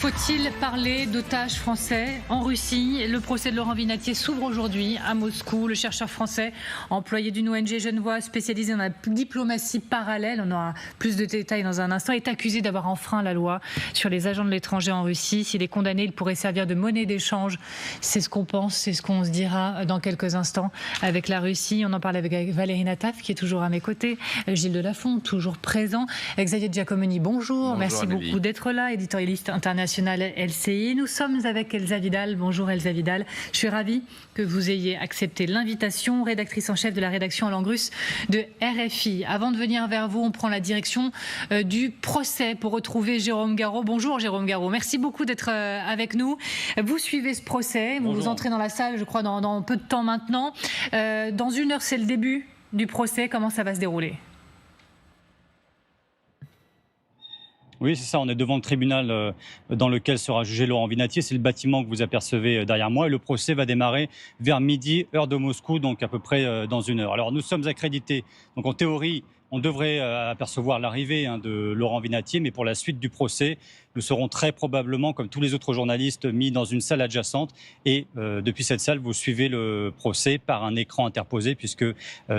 Faut-il parler d'otages français en Russie? Le procès de Laurent Vinatier s'ouvre aujourd'hui à Moscou. Le chercheur français, employé d'une ONG genevoise spécialisée dans la diplomatie parallèle, on aura plus de détails dans un instant, est accusé d'avoir enfreint la loi sur les agents de l'étranger en Russie. S'il est condamné, il pourrait servir de monnaie d'échange. C'est ce qu'on pense, c'est ce qu'on se dira dans quelques instants avec la Russie. On en parle avec Valérie Nataf, qui est toujours à mes côtés. Gilles Delafont, toujours présent. Xavier Giacomoni, bonjour. Merci beaucoup d'être là, éditorialiste international LCI. Nous sommes avec Elsa Vidal. Bonjour Elsa Vidal. Je suis ravie que vous ayez accepté l'invitation, rédactrice en chef de la rédaction en langue russe de RFI. Avant de venir vers vous, on prend la direction du procès pour retrouver Jérôme Garraud. Bonjour Jérôme Garraud, merci beaucoup d'être avec nous. Vous suivez ce procès, vous entrez dans la salle, je crois, dans peu de temps maintenant. Dans une heure, c'est le début du procès. Comment ça va se dérouler ? Oui, c'est ça. On est devant le tribunal dans lequel sera jugé Laurent Vinatier. C'est le bâtiment que vous apercevez derrière moi. Et le procès va démarrer vers midi, heure de Moscou, donc à peu près dans une heure. Alors, nous sommes accrédités. Donc, en théorie, on devrait apercevoir l'arrivée de Laurent Vinatier. Mais pour la suite du procès, nous serons très probablement, comme tous les autres journalistes, mis dans une salle adjacente. Et depuis cette salle, vous suivez le procès par un écran interposé puisque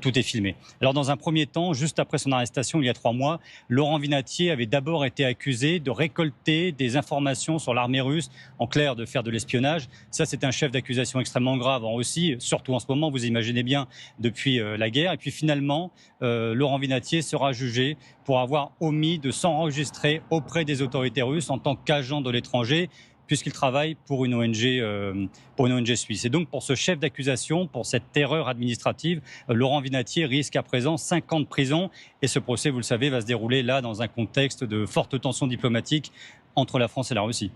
tout est filmé. Alors dans un premier temps, juste après son arrestation il y a 3 mois, Laurent Vinatier avait d'abord été accusé de récolter des informations sur l'armée russe, en clair de faire de l'espionnage. Ça, c'est un chef d'accusation extrêmement grave en Russie, surtout en ce moment, vous imaginez bien, depuis la guerre. Et puis finalement, Laurent Vinatier sera jugé pour avoir omis de s'enregistrer auprès des autorités russes en tant qu'agent de l'étranger, puisqu'il travaille pour une ONG suisse. Et donc, pour ce chef d'accusation, pour cette erreur administrative, Laurent Vinatier risque à présent 5 ans de prison. Et ce procès, vous le savez, va se dérouler là dans un contexte de forte tension diplomatique entre la France et la Russie.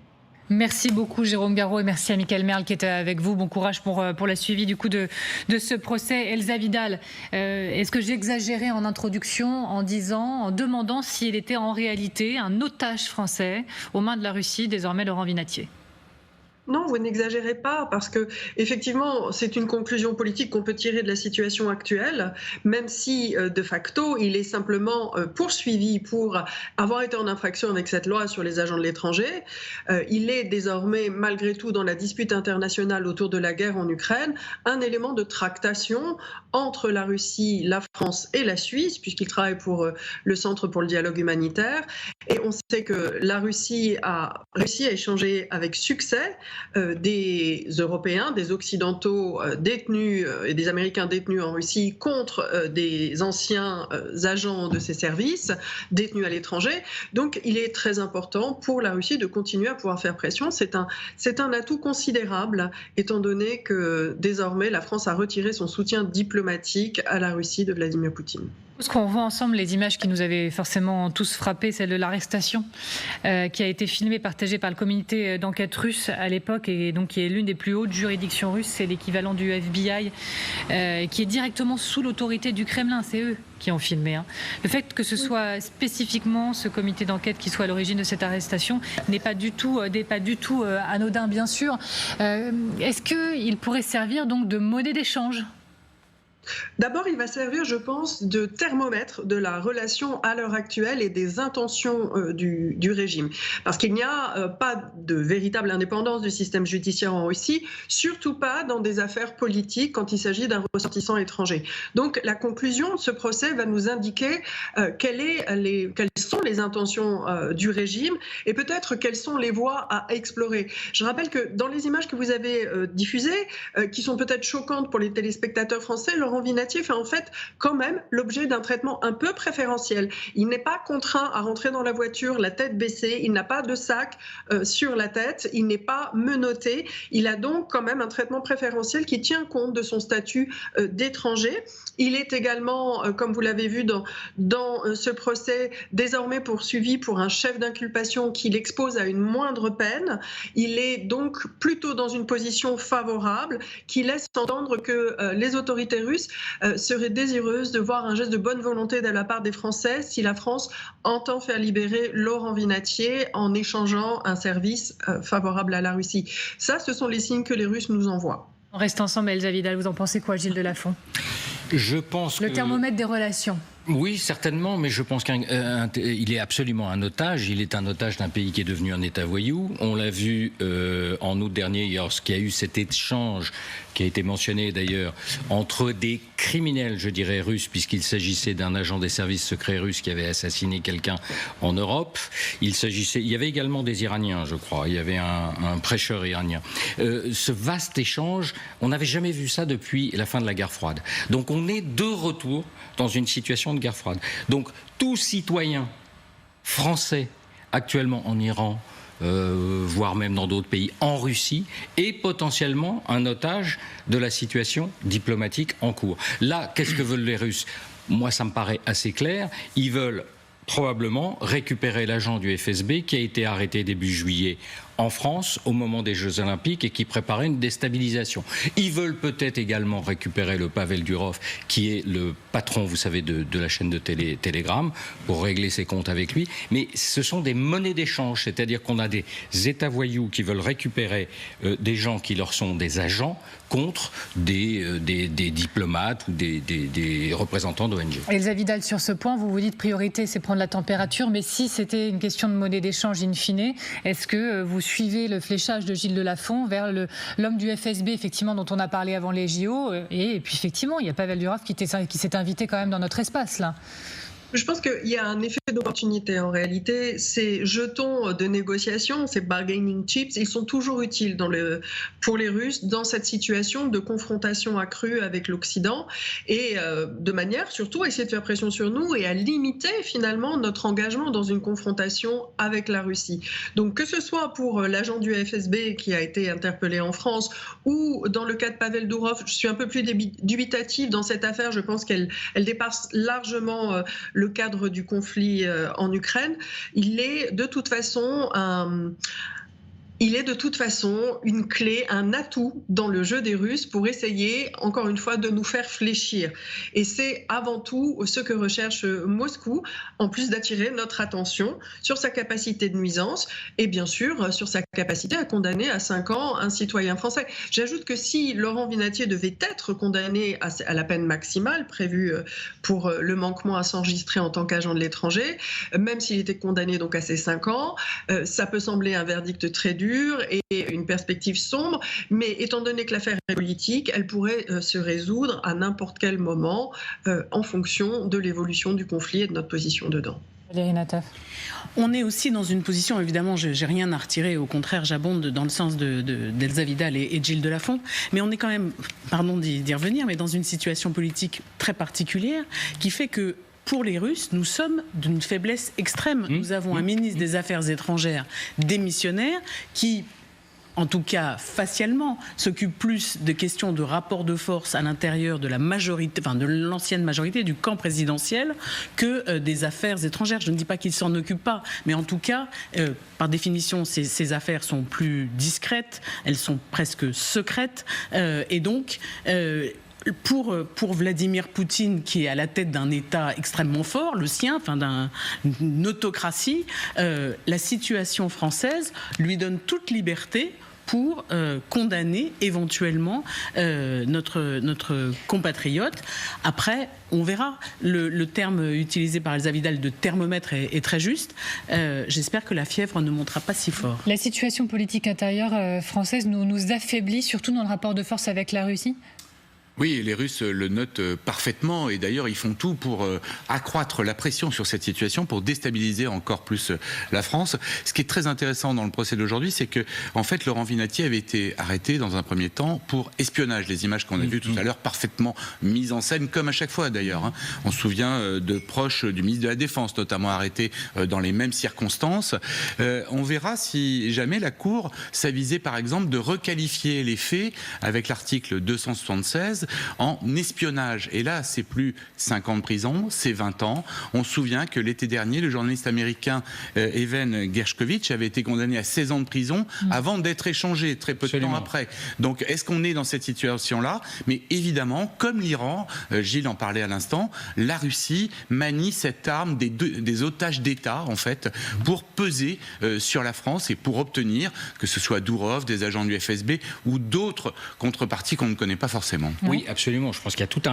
Merci beaucoup Jérôme Garraud et merci à Michael Merle qui était avec vous. Bon courage pour la suivi du coup de ce procès. Elsa Vidal, est-ce que j'ai exagéré en introduction en demandant s'il était en réalité un otage français aux mains de la Russie, désormais Laurent Vinatier ? Non, vous n'exagérez pas, parce que effectivement, c'est une conclusion politique qu'on peut tirer de la situation actuelle, même si de facto, il est simplement poursuivi pour avoir été en infraction avec cette loi sur les agents de l'étranger. Il est désormais, malgré tout, dans la dispute internationale autour de la guerre en Ukraine, un élément de tractation entre la Russie, la France et la Suisse, puisqu'il travaille pour le Centre pour le dialogue humanitaire. Et on sait que la Russie a réussi à échanger avec succès des Européens, des Occidentaux détenus et des Américains détenus en Russie contre des anciens agents de ces services détenus à l'étranger. Donc il est très important pour la Russie de continuer à pouvoir faire pression. C'est un atout considérable, étant donné que désormais la France a retiré son soutien diplomatique à la Russie de Vladimir Poutine. Ce qu'on voit ensemble, les images qui nous avaient forcément tous frappés, celle de l'arrestation qui a été filmée, partagée par le comité d'enquête russe à l'époque et donc qui est l'une des plus hautes juridictions russes, c'est l'équivalent du FBI, qui est directement sous l'autorité du Kremlin, c'est eux qui ont filmé. Le fait que ce soit spécifiquement ce comité d'enquête qui soit à l'origine de cette arrestation n'est pas du tout anodin, bien sûr. Est-ce qu'il pourrait servir donc de monnaie d'échange ? D'abord, il va servir, je pense, de thermomètre de la relation à l'heure actuelle et des intentions du régime. Parce qu'il n'y a pas de véritable indépendance du système judiciaire en Russie, surtout pas dans des affaires politiques quand il s'agit d'un ressortissant étranger. Donc, la conclusion de ce procès va nous indiquer quelles sont les intentions du régime et peut-être quelles sont les voies à explorer. Je rappelle que dans les images que vous avez diffusées, qui sont peut-être choquantes pour les téléspectateurs français, Laurent Vinatier fait en fait quand même l'objet d'un traitement un peu préférentiel. Il n'est pas contraint à rentrer dans la voiture la tête baissée, il n'a pas de sac sur la tête, il n'est pas menotté. Il a donc quand même un traitement préférentiel qui tient compte de son statut d'étranger. Il est également, comme vous l'avez vu dans ce procès, désormais poursuivi pour un chef d'inculpation qui l'expose à une moindre peine. Il est donc plutôt dans une position favorable qui laisse entendre que les autorités russes seraient désireuses de voir un geste de bonne volonté de la part des Français si la France entend faire libérer Laurent Vinatier en échangeant un service favorable à la Russie. Ça, ce sont les signes que les Russes nous envoient. On reste ensemble, Elsa Vidal. Vous en pensez quoi, Gilles Delafont ? Je pense le thermomètre des relations. Oui, certainement, mais je pense qu'il est absolument un otage. Il est un otage d'un pays qui est devenu un État voyou. On l'a vu en août dernier, lorsqu'il y a eu cet échange qui a été mentionné d'ailleurs, entre des criminels, je dirais, russes, puisqu'il s'agissait d'un agent des services secrets russes qui avait assassiné quelqu'un en Europe. Il y avait également des Iraniens, je crois. Il y avait un prêcheur iranien. Ce vaste échange, on n'avait jamais vu ça depuis la fin de la guerre froide. Donc on est de retour dans une situation de guerre froide. Donc tout citoyen français actuellement en Iran, voire même dans d'autres pays, en Russie, est potentiellement un otage de la situation diplomatique en cours. Là, qu'est-ce que veulent les Russes ? Moi, ça me paraît assez clair. Ils veulent probablement récupérer l'agent du FSB qui a été arrêté début juillet en France au moment des Jeux Olympiques et qui préparait une déstabilisation. Ils veulent peut-être également récupérer le Pavel Durov qui est le patron, vous savez, de la chaîne de Telegram pour régler ses comptes avec lui. Mais ce sont des monnaies d'échange, c'est-à-dire qu'on a des États voyous qui veulent récupérer des gens qui leur sont des agents contre des diplomates ou des représentants d'ONG. Elsa Vidal, sur ce point, vous vous dites priorité, c'est prendre la température, mais si c'était une question de monnaie d'échange in fine, est-ce que vous suivez le fléchage de Gilles Delafont vers l'homme du FSB, effectivement, dont on a parlé avant les JO, et puis effectivement, il y a Pavel Durov qui s'est invité quand même dans notre espace, là. Je pense qu'il y a un effet d'opportunité en réalité. Ces jetons de négociation, ces bargaining chips, ils sont toujours utiles pour les Russes dans cette situation de confrontation accrue avec l'Occident et de manière surtout à essayer de faire pression sur nous et à limiter finalement notre engagement dans une confrontation avec la Russie. Donc que ce soit pour l'agent du FSB qui a été interpellé en France ou dans le cas de Pavel Durov, je suis un peu plus dubitative dans cette affaire. Je pense qu'elle dépasse largement le cadre du conflit en Ukraine. Il est de toute façon une clé, un atout dans le jeu des Russes pour essayer, encore une fois, de nous faire fléchir. Et c'est avant tout ce que recherche Moscou, en plus d'attirer notre attention sur sa capacité de nuisance et bien sûr sur sa capacité à condamner à 5 ans un citoyen français. J'ajoute que si Laurent Vinatier devait être condamné à la peine maximale prévue pour le manquement à s'enregistrer en tant qu'agent de l'étranger, même s'il était condamné donc à ces 5 ans, ça peut sembler un verdict très dur et une perspective sombre, mais étant donné que l'affaire est politique, elle pourrait se résoudre à n'importe quel moment en fonction de l'évolution du conflit et de notre position dedans. Valérie Nataf. On est aussi dans une position, évidemment, j'ai rien à retirer, au contraire, j'abonde dans le sens d'Elsa Vidal et de Gilles Delafont, mais on est quand même, pardon d'y revenir, mais dans une situation politique très particulière qui fait que pour les Russes, nous sommes d'une faiblesse extrême. Nous avons un ministre des Affaires étrangères démissionnaire qui, en tout cas facialement, s'occupe plus de questions de rapport de force à l'intérieur de la majorité, enfin de l'ancienne majorité, du camp présidentiel, que des affaires étrangères. Je ne dis pas qu'il ne s'en occupe pas, mais en tout cas, par définition, ces affaires sont plus discrètes, elles sont presque secrètes, et donc pour Vladimir Poutine, qui est à la tête d'un État extrêmement fort, le sien, enfin d'une autocratie, la situation française lui donne toute liberté pour condamner éventuellement notre compatriote. Après, on verra. Le terme utilisé par Elsa Vidal de thermomètre est très juste. J'espère que la fièvre ne montera pas si fort. La situation politique intérieure française nous affaiblit, surtout dans le rapport de force avec la Russie ? Oui, les Russes le notent parfaitement et d'ailleurs ils font tout pour accroître la pression sur cette situation, pour déstabiliser encore plus la France. Ce qui est très intéressant dans le procès d'aujourd'hui, c'est que en fait Laurent Vinatier avait été arrêté dans un premier temps pour espionnage. Les images qu'on a vues tout à l'heure, parfaitement mises en scène, comme à chaque fois d'ailleurs. On se souvient de proches du ministre de la Défense, notamment arrêtés dans les mêmes circonstances. On verra si jamais la Cour s'avisait par exemple de requalifier les faits avec l'article 276 en espionnage. Et là, c'est plus 5 ans de prison, c'est 20 ans. On se souvient que l'été dernier, le journaliste américain Evan Gershkovich avait été condamné à 16 ans de prison avant d'être échangé très peu de temps après. Donc, est-ce qu'on est dans cette situation-là ? Mais évidemment, comme l'Iran, Gilles en parlait à l'instant, la Russie manie cette arme des otages d'État, en fait, pour peser sur la France et pour obtenir que ce soit Durov, des agents du FSB ou d'autres contreparties qu'on ne connaît pas forcément. Oui, Oui, absolument. Je pense qu'il y a toute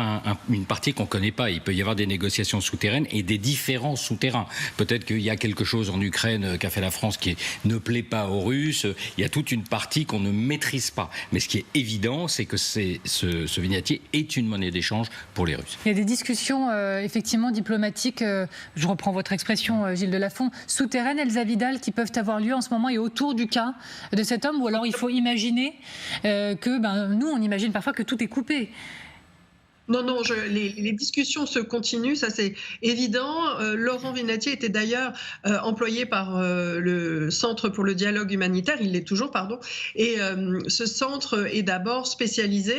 une partie qu'on ne connaît pas. Il peut y avoir des négociations souterraines et des différends souterrains. Peut-être qu'il y a quelque chose en Ukraine qu'a fait la France qui ne plaît pas aux Russes. Il y a toute une partie qu'on ne maîtrise pas. Mais ce qui est évident, c'est que ce vignatier est une monnaie d'échange pour les Russes. Il y a des discussions effectivement diplomatiques, je reprends votre expression Gilles Delafont, souterraines, Elsa Vidal, qui peuvent avoir lieu en ce moment et autour du cas de cet homme, ou alors il faut imaginer que nous on imagine parfois que tout est coupé. Non, les discussions se continuent, ça c'est évident. Laurent Vinatier était d'ailleurs employé par le Centre pour le dialogue humanitaire, il l'est toujours, pardon, et ce centre est d'abord spécialisé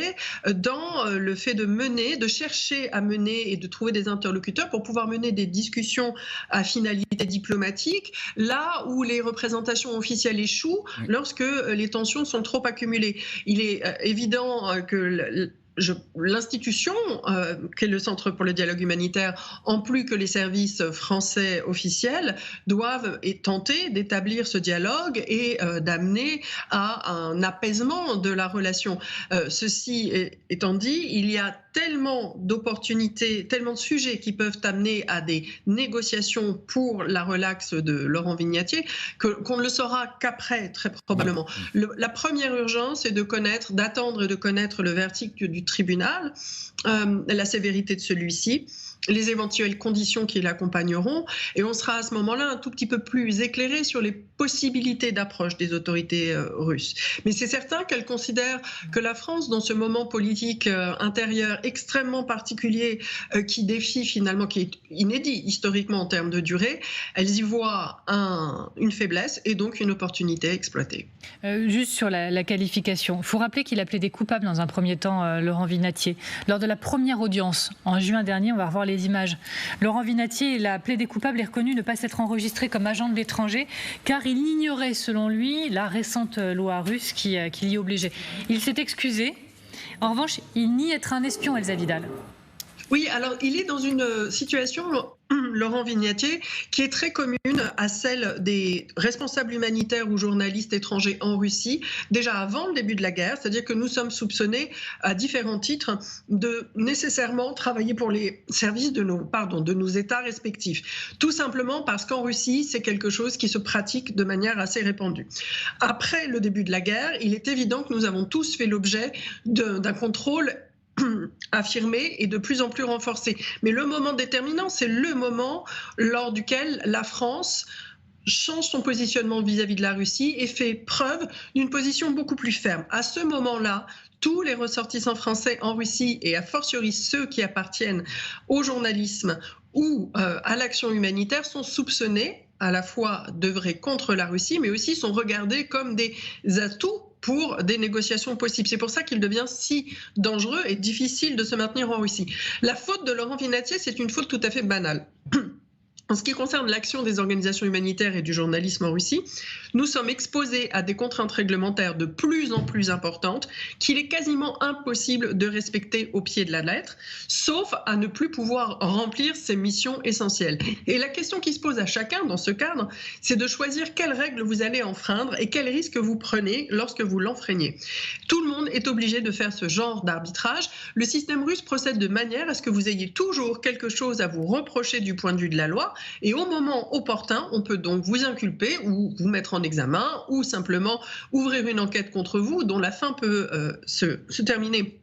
dans le fait de chercher à mener et de trouver des interlocuteurs pour pouvoir mener des discussions à finalité diplomatique, là où les représentations officielles échouent, lorsque les tensions sont trop accumulées. Il est évident que l'institution, qu'est le Centre pour le dialogue humanitaire, en plus que les services français officiels, doivent tenter d'établir ce dialogue et d'amener à un apaisement de la relation. Ceci étant dit, il y a tellement d'opportunités, tellement de sujets qui peuvent amener à des négociations pour la relaxe de Laurent Vinatier qu'on ne le saura qu'après, très probablement. La première urgence est d'attendre et de connaître le verdict du tribunal, la sévérité de celui-ci, les éventuelles conditions qui l'accompagneront, et on sera à ce moment-là un tout petit peu plus éclairé sur les possibilités d'approche des autorités russes. Mais c'est certain qu'elles considèrent que la France, dans ce moment politique intérieur extrêmement particulier qui défie finalement, qui est inédit historiquement en termes de durée, elles y voient une faiblesse et donc une opportunité à exploiter. Juste sur la qualification, il faut rappeler qu'il a plaidé coupable dans un premier temps, Laurent Vinatier. Lors de la première audience, en juin dernier, on va revoir les images. Laurent Vinatier, il a plaidé coupable et reconnu ne pas s'être enregistré comme agent de l'étranger, car il ignorait, selon lui, la récente loi russe qui l'y obligeait. Il s'est excusé. En revanche, il nie être un espion, Elsa Vidal. Oui, alors il est dans une situation, Laurent Vinatier, qui est très commune à celle des responsables humanitaires ou journalistes étrangers en Russie, déjà avant le début de la guerre, c'est-à-dire que nous sommes soupçonnés à différents titres de nécessairement travailler pour les services de nos États respectifs. Tout simplement parce qu'en Russie, c'est quelque chose qui se pratique de manière assez répandue. Après le début de la guerre, il est évident que nous avons tous fait l'objet d'un contrôle affirmé et de plus en plus renforcé. Mais le moment déterminant, c'est le moment lors duquel la France change son positionnement vis-à-vis de la Russie et fait preuve d'une position beaucoup plus ferme. À ce moment-là, tous les ressortissants français en Russie, et a fortiori ceux qui appartiennent au journalisme ou à l'action humanitaire, sont soupçonnés à la fois d'œuvrer contre la Russie, mais aussi sont regardés comme des atouts pour des négociations possibles. C'est pour ça qu'il devient si dangereux et difficile de se maintenir en Russie. La faute de Laurent Vinatier, c'est une faute tout à fait banale. En ce qui concerne l'action des organisations humanitaires et du journalisme en Russie, nous sommes exposés à des contraintes réglementaires de plus en plus importantes qu'il est quasiment impossible de respecter au pied de la lettre, sauf à ne plus pouvoir remplir ces missions essentielles. Et la question qui se pose à chacun dans ce cadre, c'est de choisir quelles règles vous allez enfreindre et quels risques vous prenez lorsque vous l'enfreignez. Tout le monde est obligé de faire ce genre d'arbitrage. Le système russe procède de manière à ce que vous ayez toujours quelque chose à vous reprocher du point de vue de la loi, et au moment opportun, on peut donc vous inculper ou vous mettre en examen ou simplement ouvrir une enquête contre vous dont la fin peut se terminer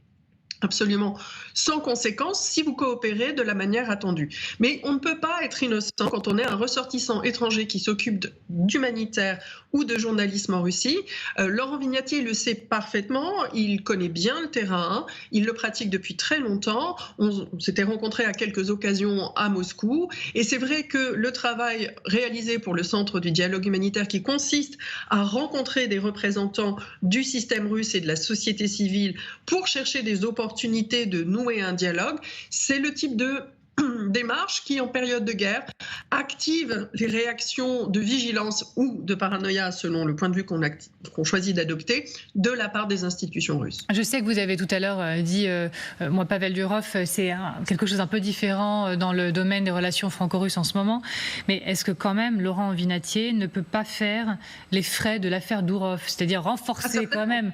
absolument sans conséquence si vous coopérez de la manière attendue. Mais on ne peut pas être innocent quand on est un ressortissant étranger qui s'occupe d'humanitaire ou de journalisme en Russie. Laurent Vinatier le sait parfaitement, il connaît bien le terrain, il le pratique depuis très longtemps, on s'était rencontrés à quelques occasions à Moscou, et c'est vrai que le travail réalisé pour le Centre du dialogue humanitaire, qui consiste à rencontrer des représentants du système russe et de la société civile pour chercher des opportunités de nouer un dialogue, c'est le type de démarche qui, en période de guerre, active les réactions de vigilance ou de paranoïa, selon le point de vue qu'on choisit d'adopter, de la part des institutions russes. Je sais que vous avez tout à l'heure dit, moi, Pavel Durov, c'est quelque chose un peu différent dans le domaine des relations franco-russes en ce moment, mais est-ce que quand même Laurent Vinatier ne peut pas faire les frais de l'affaire Durov, c'est-à-dire renforcer quand même,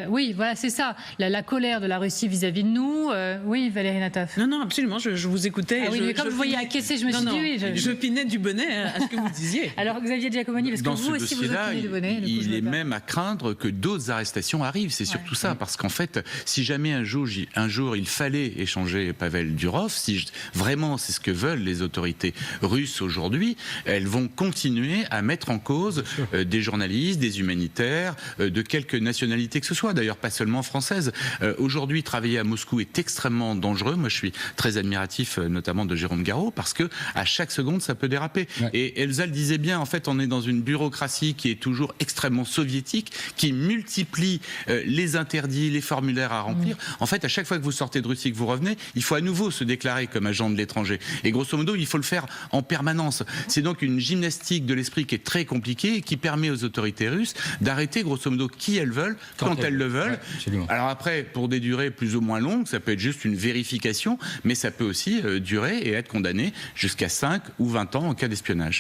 oui, voilà, c'est ça, la colère de la Russie vis-à-vis de nous. Oui, Valérie Nataf. Non, absolument, je vous écoutais. Ah oui, mais comme je voyais acquiescer, je me suis dit oui. Je pinais du bonnet à ce que vous disiez. Alors Xavier Giacomoni, parce que vous aussi vous opinez du bonnet. Il est même à craindre que d'autres arrestations arrivent. C'est surtout ça, parce qu'en fait, si jamais un jour il fallait échanger Pavel Durov, si vraiment c'est ce que veulent les autorités russes aujourd'hui, elles vont continuer à mettre en cause des journalistes, des humanitaires, de quelque nationalité que ce soit. D'ailleurs, pas seulement française. Aujourd'hui, travailler à Moscou est extrêmement dangereux. Moi, je suis très admiratif, notamment de Jérôme Garraud, parce que à chaque seconde, ça peut déraper. Ouais. Et Elsa le disait bien, en fait, on est dans une bureaucratie qui est toujours extrêmement soviétique, qui multiplie les interdits, les formulaires à remplir. En fait, à chaque fois que vous sortez de Russie, que vous revenez, il faut à nouveau se déclarer comme agent de l'étranger. Et grosso modo, il faut le faire en permanence. C'est donc une gymnastique de l'esprit qui est très compliquée et qui permet aux autorités russes d'arrêter grosso modo qui elles veulent, quand elles le veulent. Ouais, alors après, pour des durées plus ou moins longues, ça peut être juste une vérification, mais ça peut aussi durer et être condamné jusqu'à 5 ou 20 ans en cas d'espionnage.